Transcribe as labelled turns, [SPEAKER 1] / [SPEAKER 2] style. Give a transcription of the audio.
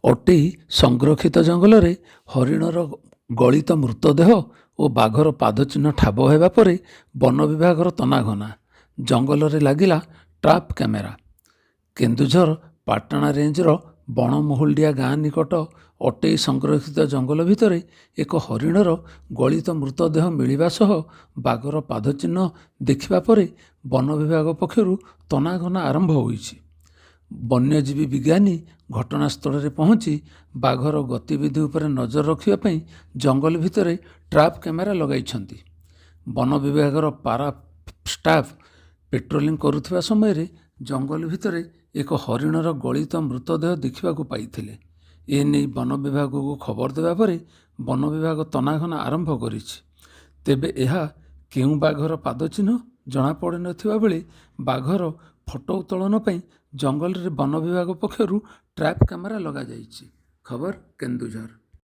[SPEAKER 1] ଅଟେଇ ସଂରକ୍ଷିତ ଜଙ୍ଗଲରେ ହରିଣର ଗଳିତ ମୃତଦେହ ଓ ବାଘର ପାଦଚିହ୍ନ ଠାବ ହେବା ପରେ ବନ ବିଭାଗର ତନାଘନା। ଜଙ୍ଗଲରେ ଲାଗିଲା ଟ୍ରାପ୍ କ୍ୟାମେରା। କେନ୍ଦୁଝର ପାଟଣା ରେଞ୍ଜର ବଣମୋହୁଲଡ଼ିଆ ଗାଁ ନିକଟ ଅଟେଇ ସଂରକ୍ଷିତ ଜଙ୍ଗଲ ଭିତରେ ଏକ ହରିଣର ଗଳିତ ମୃତଦେହ ମିଳିବା ସହ ବାଘର ପାଦଚିହ୍ନ ଦେଖିବା ପରେ ବନ ବିଭାଗ ପକ୍ଷରୁ ତନାଘନା ଆରମ୍ଭ ହୋଇଛି। ବନ୍ୟଜୀବୀ ବିଜ୍ଞାନୀ ଘଟଣାସ୍ଥଳରେ ପହଞ୍ଚି ବାଘର ଗତିବିଧି ଉପରେ ନଜର ରଖିବା ପାଇଁ ଜଙ୍ଗଲ ଭିତରେ ଟ୍ରାପ୍ କ୍ୟାମେରା ଲଗାଇଛନ୍ତି। ବନ ବିଭାଗର ପାରା ଷ୍ଟାଫ୍ ପେଟ୍ରୋଲିଂ କରୁଥିବା ସମୟରେ ଜଙ୍ଗଲ ଭିତରେ ଏକ ହରିଣର ଗଳିତ ମୃତଦେହ ଦେଖିବାକୁ ପାଇଥିଲେ। ଏନେଇ ବନ ବିଭାଗକୁ ଖବର ଦେବା ପରେ ବନ ବିଭାଗ ତନାଘନା ଆରମ୍ଭ କରିଛି। ତେବେ ଏହା କେଉଁ ବାଘର ପାଦଚିହ୍ନ ଜଣାପଡ଼ିନଥିବା ବେଳେ ବାଘର ଫଟୋ ଉତ୍ତୋଳନ ପାଇଁ ଜଙ୍ଗଲରେ ବନ ବିଭାଗ ପକ୍ଷରୁ ଟ୍ରାପ୍ କ୍ୟାମେରା ଲଗାଯାଇଛି। ଖବର କେନ୍ଦୁଝର।